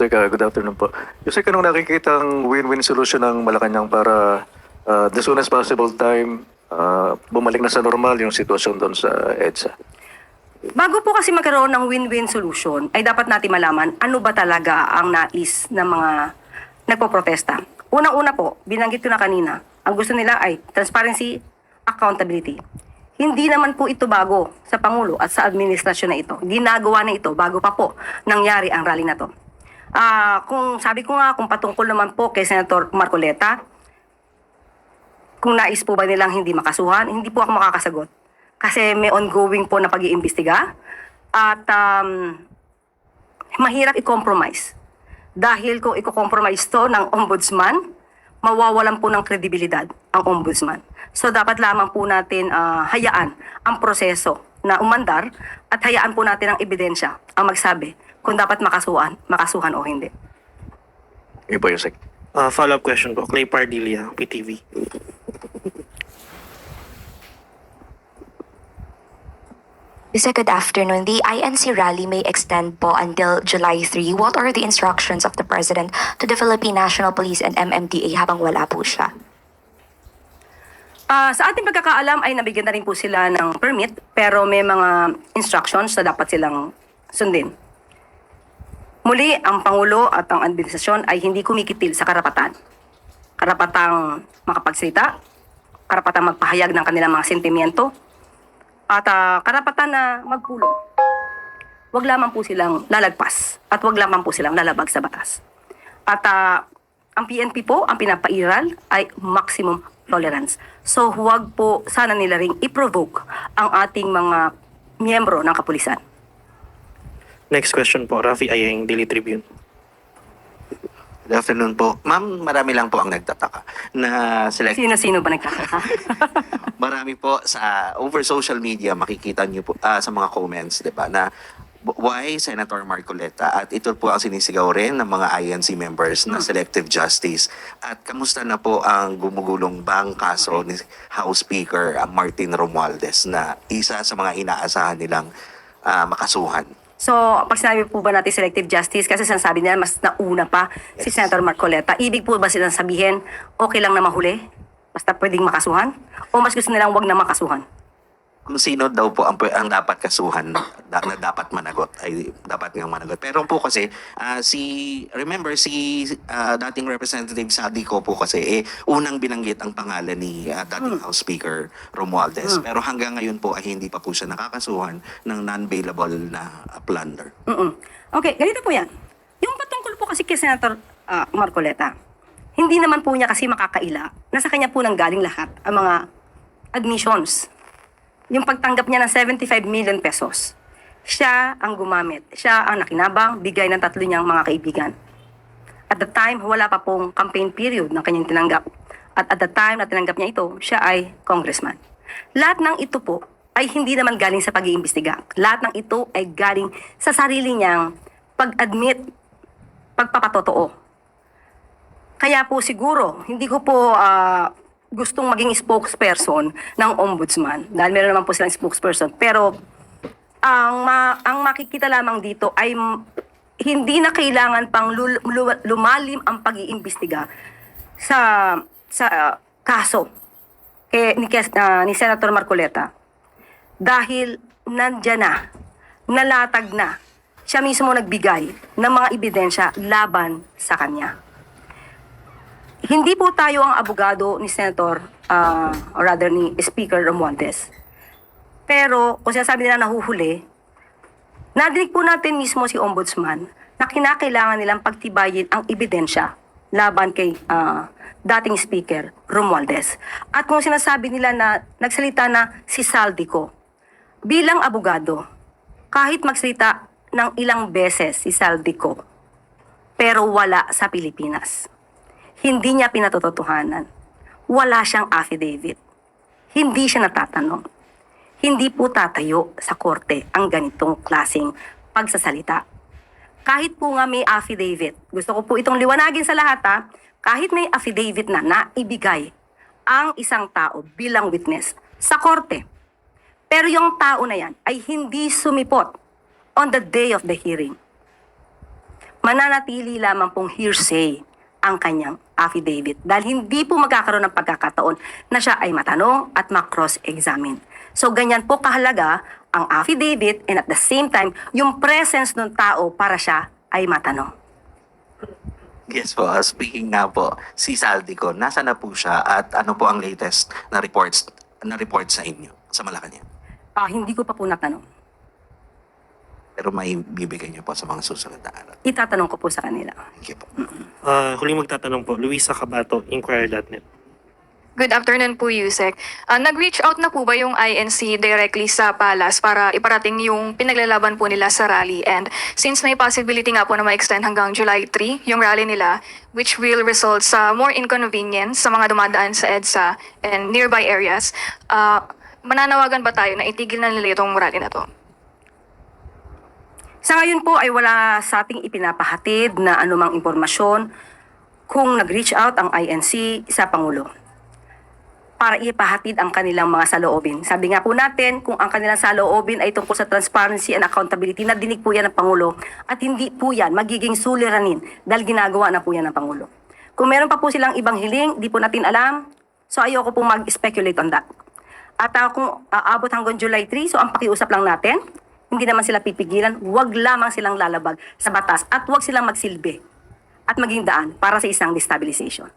Yusek, good afternoon po. Yusek, anong nakikita ang win-win solution ng Malacanang para the soonest possible time bumalik na sa normal yung sitwasyon doon sa EDSA? Bago po kasi magkaroon ng win-win solution, ay dapat natin malaman ano ba talaga ang nais ng mga nagpo-protesta. Unang-una po, binanggit ko na kanina, ang gusto nila ay transparency, accountability. Hindi naman po ito bago sa Pangulo at sa administrasyon na ito. Ginagawa na ito bago pa po nangyari ang rally na to. Kung sabi ko nga, kung patungkol naman po kay Senator Marcoleta, kung nais po ba nilang hindi makasuhan, hindi po ako makakasagot. Kasi may ongoing po na pag-iimbestiga at mahirap i-compromise. Dahil kung i-compromise to ng ombudsman, mawawalan po ng kredibilidad ang ombudsman. So dapat lamang po natin hayaan ang proseso na umandar at hayaan po natin ang ebidensya ang magsabi kung dapat makasuhan o hindi. Yun po, Yusek. Follow-up question po, Clay Pardilla, PTV. Yusek, good afternoon. The INC rally may extend po until July 3. What are the instructions of the President to the Philippine National Police and MMDA habang wala po siya? Sa ating pagkakaalam ay nabigyan na rin po sila ng permit pero may mga instructions na dapat silang sundin. Muli, ang Pangulo at ang administrasyon ay hindi kumikitil sa karapatan. Karapatang makapagsalita, karapatang magpahayag ng kanilang mga sentimiento, at karapatan na magpulong. Huwag lamang po silang lalagpas at huwag lamang po silang lalabag sa batas. At ang PNP po, ang pinapairal ay maximum tolerance. So huwag po sana nila ring i-provoke ang ating mga miyembro ng kapulisan. Next question po, Rafi Ayeng, Daily Tribune. Good afternoon po. Ma'am, marami lang po ang nagtataka na Sino-sino ba nagkakata? marami po sa over social media makikita niyo po sa mga comments, 'di ba, na why Senator Marcoleta, at ito po ang sinisigaw rin ng mga INC members na selective justice. At kamusta na po ang gumugulong bang kaso ni House Speaker Martin Romualdez na isa sa mga inaasahan nilang makasuhan? So, pag sinabi po ba natin selective justice, kasi sinasabi nila mas nauna pa si Senator Marcoleta, ibig po ba silang sabihin, okay lang na mahuli? Basta pwedeng makasuhan? O mas gusto nilang wag na makasuhan? Kung sino daw po ang dapat kasuhan na dapat managot, ay dapat ngang managot. Pero po kasi si dating Representative Sadico po kasi unang binanggit ang pangalan ni dating House Speaker Romualdez. Pero hanggang ngayon po ay hindi pa po siya nakakasuhan ng non-bailable na plunder. Okay, ganito po yan. Yung patungkol po kasi kay Senator Marcoleta, hindi naman po niya kasi makakaila na sa kanya po nang galing lahat ang mga admissions. Yung pagtanggap niya ng 75 million pesos, siya ang gumamit. Siya ang nakinabang, bigay ng tatlo niyang mga kaibigan. At the time, wala pa pong campaign period na kanyang tinanggap. At the time na tinanggap niya ito, siya ay congressman. Lahat ng ito po ay hindi naman galing sa pag-iimbestiga. Lahat ng ito ay galing sa sarili niyang pag-admit, pagpapatotoo. Kaya po siguro, hindi ko po gustong maging spokesperson ng ombudsman. Dahil meron naman po silang spokesperson. Pero ang makikita lamang dito ay hindi na kailangan pang lumalim ang pag-iimbestiga sa kaso ni Senator Marcoleta. Dahil nandyan na, nalatag na, siya mismo nagbigay ng mga ebidensya laban sa kanya. Hindi po tayo ang abogado ni Senator, or rather ni Speaker Romualdez. Pero kung sinasabi nila nahuhuli, nadinig po natin mismo si Ombudsman na kinakailangan nilang pagtibayin ang ebidensya laban kay dating Speaker Romualdez. At kung sinasabi nila na nagsalita na si Saldico, bilang abogado, kahit magsalita ng ilang beses si Saldico, pero wala sa Pilipinas. Hindi niya pinatotohanan. Wala siyang affidavit. Hindi siya natatanong. Hindi po tatayo sa korte ang ganitong klaseng pagsasalita. Kahit po nga may affidavit, gusto ko po itong liwanagin sa lahat kahit may affidavit na naibigay ang isang tao bilang witness sa korte. Pero yung tao na yan ay hindi sumipot on the day of the hearing. mananatili lamang pong hearsay ang kanyang affidavit dahil hindi po magkakaroon ng pagkakataon na siya ay matanong at ma-cross-examine. So ganyan po kahalaga ang affidavit and at the same time, yung presence ng tao para siya ay matanong. Yes po, speaking nga po, si Saldico, nasa na po siya at ano po ang latest na report sa inyo sa Malacanang? Hindi ko pa po natanong. Pero may bibigay niyo po sa mga susunod na araw. Itatanong ko po sa kanila. Thank you po. Huling magtatanong po, Luisa Cabato, Inquirer.net. Good afternoon po, Yusek. Nag-reach out na po ba yung INC directly sa Palace para iparating yung pinaglalaban po nila sa rally? And since may possibility nga po na ma-extend hanggang July 3 yung rally nila, which will result sa more inconvenience sa mga dumadaan sa EDSA and nearby areas, mananawagan ba tayo na itigil na nila itong rally na to? Sa ngayon po ay wala sa ating ipinapahatid na anumang impormasyon kung nag-reach out ang INC sa Pangulo para ipahatid ang kanilang mga saloobin. Sabi nga po natin, kung ang kanilang saloobin ay tungkol sa transparency and accountability, nadinig po yan ng Pangulo at hindi po yan magiging suliranin dahil ginagawa na po yan ng Pangulo. Kung meron pa po silang ibang hiling, di po natin alam, so ayoko po mag-speculate on that. At kung aabot hanggang July 3, so ang pakiusap lang natin, hindi naman sila pipigilan, wag lamang silang lalabag sa batas at wag silang magsilbi at maging daan para sa isang destabilization.